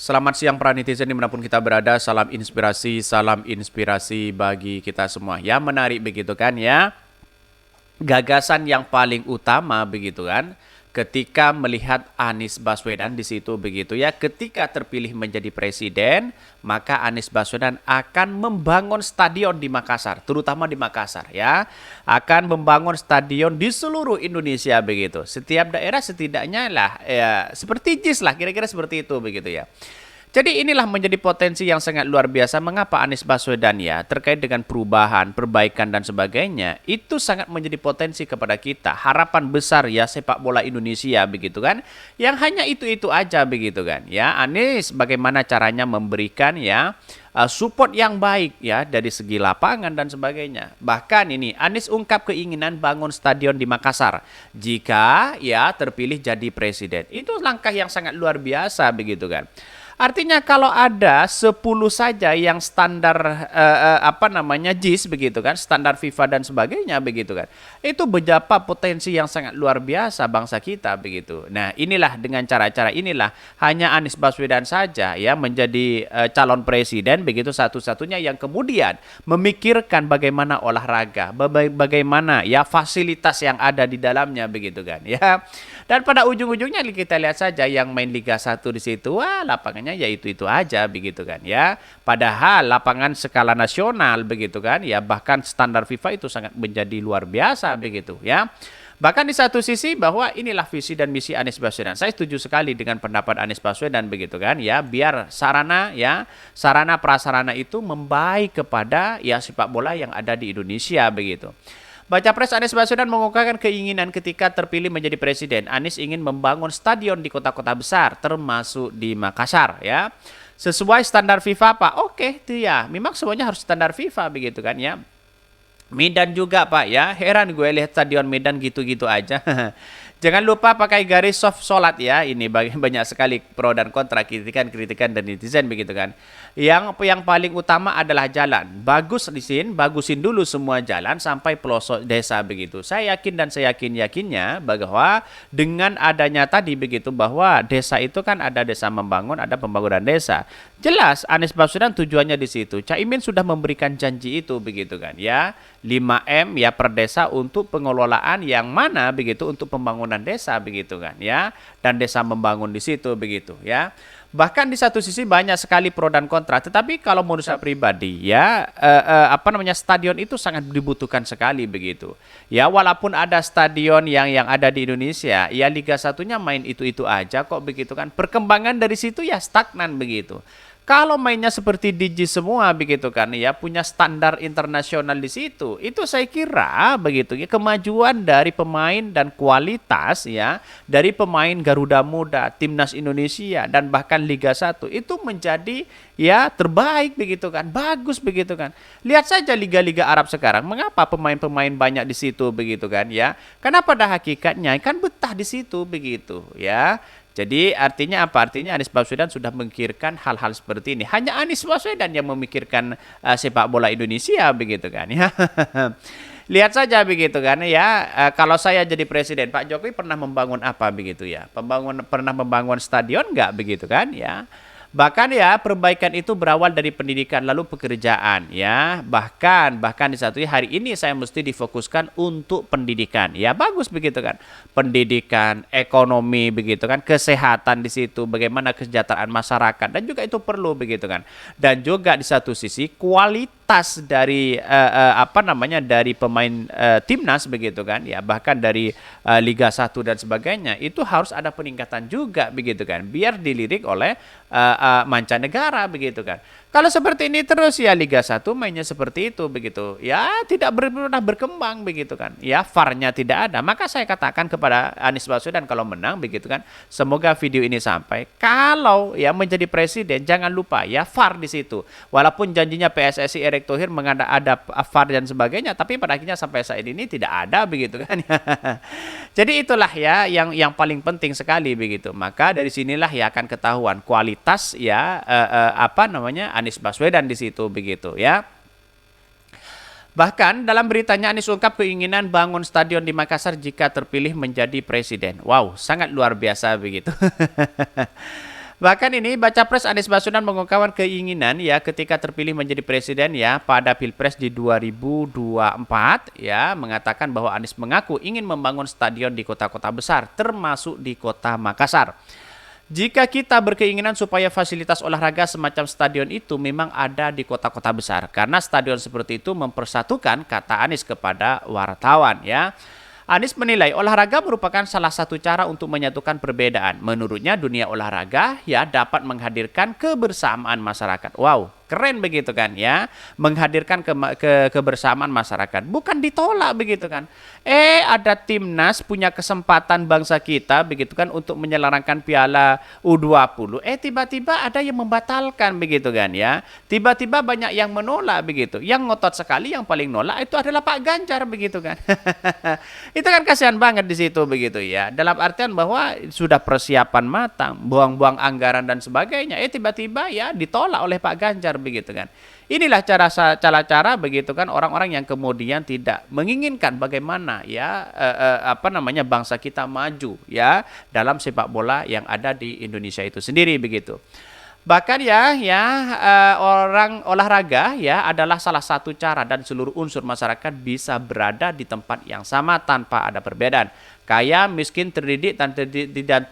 Selamat siang para netizen dimanapun kita berada, salam inspirasi bagi kita semua. Ya menarik begitu kan ya, gagasan yang paling utama begitu kan, ketika melihat Anies Baswedan di situ begitu ya, ketika terpilih menjadi presiden, maka Anies Baswedan akan membangun stadion di Makassar, terutama di Makassar ya, akan membangun stadion di seluruh Indonesia begitu. Setiap daerah setidaknya lah ya, seperti JIS lah, kira-kira seperti itu begitu ya. Jadi inilah menjadi potensi yang sangat luar biasa. Mengapa Anies Baswedan ya terkait dengan perubahan, perbaikan dan sebagainya itu sangat menjadi potensi kepada kita. Harapan besar ya sepak bola Indonesia begitu kan. Yang hanya itu aja begitu kan. Ya Anies bagaimana caranya memberikan ya support yang baik ya dari segi lapangan dan sebagainya. Bahkan ini Anies ungkap keinginan bangun stadion di Makassar jika ya terpilih jadi presiden. Itu langkah yang sangat luar biasa begitu kan. Artinya kalau ada 10 saja yang standar JIS begitu kan, standar FIFA dan sebagainya begitu kan. Itu berapa potensi yang sangat luar biasa bangsa kita begitu. Nah, inilah dengan cara-cara inilah hanya Anies Baswedan saja ya menjadi calon presiden begitu satu-satunya yang kemudian memikirkan bagaimana olahraga, bagaimana ya fasilitas yang ada di dalamnya begitu kan ya. Dan pada ujung-ujungnya kita lihat saja yang main Liga 1 di situ, wah lapangannya ya itu aja begitu kan ya. Padahal lapangan skala nasional begitu kan ya, bahkan standar FIFA itu sangat menjadi luar biasa begitu ya. Bahkan di satu sisi bahwa inilah visi dan misi Anies Baswedan. Saya setuju sekali dengan pendapat Anies Baswedan begitu kan ya, biar sarana prasarana itu membaik kepada ya sepak bola yang ada di Indonesia begitu. Baca Pres Anies Baswedan mengungkapkan keinginan ketika terpilih menjadi presiden. Anies ingin membangun stadion di kota-kota besar, termasuk di Makassar ya. Sesuai standar FIFA Pak. Oke, itu ya. Memang semuanya harus standar FIFA begitu kan ya. Medan juga Pak ya. Heran gue lihat stadion Medan gitu-gitu aja. Jangan lupa pakai garis soft sholat ya. Ini banyak sekali pro dan kontra, kritikan dan netizen begitu kan. Yang paling utama adalah jalan. Bagusin dulu semua jalan sampai pelosok desa begitu. Saya yakin dan saya yakinnya bahwa dengan adanya tadi begitu, bahwa desa itu kan ada desa membangun, ada pembangunan desa. Jelas Anies Baswedan tujuannya di situ. Caimin sudah memberikan janji itu begitu kan ya. 5M ya per desa untuk pengelolaan yang mana begitu untuk pembangunan desa begitu kan ya, dan desa membangun di situ begitu ya. Bahkan di satu sisi banyak sekali pro dan kontra, tetapi kalau menurut saya pribadi ya stadion itu sangat dibutuhkan sekali begitu ya. Walaupun ada stadion yang ada di Indonesia ya, Liga 1-nya main itu aja kok begitu kan, perkembangan dari situ ya stagnan begitu. Kalau mainnya seperti DJ semua begitu kan ya, punya standar internasional di situ, itu saya kira begitu ya, kemajuan dari pemain dan kualitas ya dari pemain Garuda Muda, Timnas Indonesia dan bahkan Liga 1 itu menjadi ya terbaik begitu kan, bagus begitu kan. Lihat saja liga-liga Arab sekarang, mengapa pemain-pemain banyak di situ begitu kan ya? Karena pada hakikatnya kan betah di situ begitu ya. Jadi artinya apa? Artinya Anies Baswedan sudah memikirkan hal-hal seperti ini. Hanya Anies Baswedan yang memikirkan sepak bola Indonesia begitu kan ya. Lihat saja begitu kan ya. Kalau saya jadi presiden, Pak Jokowi pernah membangun apa begitu ya? Pernah membangun stadion nggak begitu kan ya? Bahkan ya perbaikan itu berawal dari pendidikan lalu pekerjaan ya. Bahkan di satu hari ini saya mesti difokuskan untuk pendidikan. Ya bagus begitu kan. Pendidikan, ekonomi begitu kan, kesehatan di situ, bagaimana kesejahteraan masyarakat dan juga itu perlu begitu kan. Dan juga di satu sisi kualitas dari dari pemain timnas begitu kan ya, bahkan dari Liga 1 dan sebagainya itu harus ada peningkatan juga begitu kan, biar dilirik oleh mancanegara begitu kan. Kalau seperti ini terus ya Liga 1 mainnya seperti itu begitu. Ya tidak pernah berkembang begitu kan. Ya VAR-nya tidak ada. Maka saya katakan kepada Anies Baswedan kalau menang begitu kan, semoga video ini sampai. Kalau ya menjadi presiden jangan lupa ya VAR di situ. Walaupun janjinya PSSI Erick Thohir ada VAR dan sebagainya, tapi pada akhirnya sampai saat ini tidak ada begitu kan. Jadi itulah ya yang paling penting sekali begitu. Maka dari sinilah ya akan ketahuan kualitas ya Anies Baswedan di situ begitu ya. Bahkan dalam beritanya Anies ungkap keinginan bangun stadion di Makassar jika terpilih menjadi presiden. Wow, sangat luar biasa begitu. Bahkan ini baca pres Anies Baswedan mengungkapkan keinginan ya ketika terpilih menjadi presiden ya pada Pilpres di 2024 ya mengatakan bahwa Anies mengaku ingin membangun stadion di kota-kota besar termasuk di kota Makassar. Jika kita berkeinginan supaya fasilitas olahraga semacam stadion itu memang ada di kota-kota besar karena stadion seperti itu mempersatukan, kata Anies kepada wartawan ya. Anies menilai olahraga merupakan salah satu cara untuk menyatukan perbedaan. Menurutnya dunia olahraga ya dapat menghadirkan kebersamaan masyarakat. Wow, keren begitu kan ya. Menghadirkan kebersamaan masyarakat. Bukan ditolak begitu kan. Ada timnas punya kesempatan bangsa kita begitu kan untuk menyelarakan piala U20. Tiba-tiba ada yang membatalkan begitu kan ya. Tiba-tiba banyak yang menolak begitu. Yang ngotot sekali yang paling nolak itu adalah Pak Ganjar begitu kan. Itu kan kasihan banget di situ begitu ya. Dalam artian bahwa sudah persiapan matang, buang-buang anggaran dan sebagainya. Tiba-tiba ya ditolak oleh Pak Ganjar begitu kan. Inilah cara-cara begitu kan orang-orang yang kemudian tidak menginginkan bagaimana ya bangsa kita maju ya dalam sepak bola yang ada di Indonesia itu sendiri begitu. Bahkan orang olahraga ya adalah salah satu cara dan seluruh unsur masyarakat bisa berada di tempat yang sama tanpa ada perbedaan. Kaya, miskin, terdidik, dan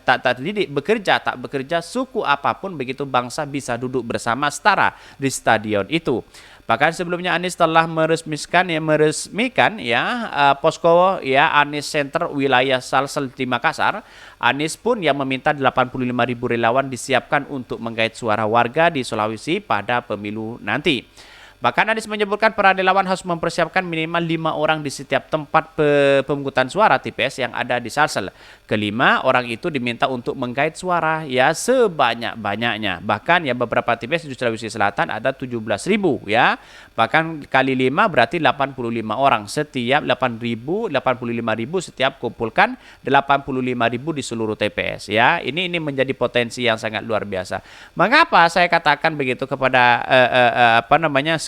tak terdidik, bekerja, tak bekerja, suku apapun begitu bangsa bisa duduk bersama setara di stadion itu. Bahkan sebelumnya Anies telah meresmikan posko ya Anies Center wilayah Salsel di Makassar. Anies pun yang meminta 85.000 relawan disiapkan untuk menggait suara warga di Sulawesi pada pemilu nanti. Bahkan Anies menyebutkan para relawan harus mempersiapkan minimal 5 orang di setiap tempat pemungutan suara TPS yang ada di Salsel. Kelima orang itu diminta untuk menggait suara ya sebanyak-banyaknya. Bahkan ya beberapa TPS di Sulawesi Selatan ada 17.000 ya. Bahkan kali 5 berarti 85 orang. Setiap 85.000 setiap kumpulkan 85.000 di seluruh TPS ya. Ini menjadi potensi yang sangat luar biasa. Mengapa saya katakan begitu kepada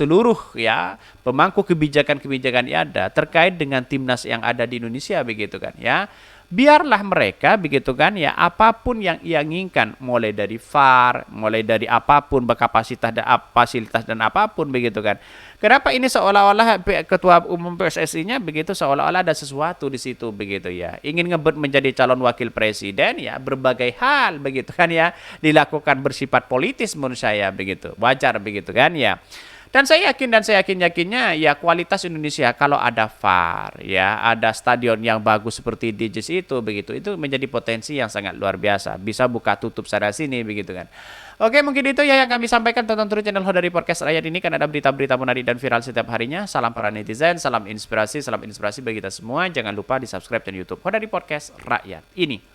seluruh ya pemangku kebijakan-kebijakan yang ada terkait dengan timnas yang ada di Indonesia begitu kan ya. Biarlah mereka begitu kan ya apapun yang ia inginkan mulai dari VAR, mulai dari apapun berkapasitas dan fasilitas dan apapun begitu kan. Kenapa ini seolah-olah ketua umum PSSI-nya begitu seolah-olah ada sesuatu di situ begitu ya. Ingin ngebut menjadi calon wakil presiden ya berbagai hal begitu kan ya dilakukan bersifat politis menurut saya begitu. Wajar begitu kan ya. Dan saya yakinnya ya kualitas Indonesia kalau ada VAR ya, ada stadion yang bagus seperti di JIS itu begitu. Itu menjadi potensi yang sangat luar biasa. Bisa buka tutup sana sini begitu kan. Oke, mungkin itu ya yang kami sampaikan. Tonton terus channel Hodari Podcast Rakyat ini kan ada berita-berita menarik dan viral setiap harinya. Salam para netizen, salam inspirasi bagi kita semua. Jangan lupa di-subscribe channel YouTube Hodari Podcast Rakyat ini.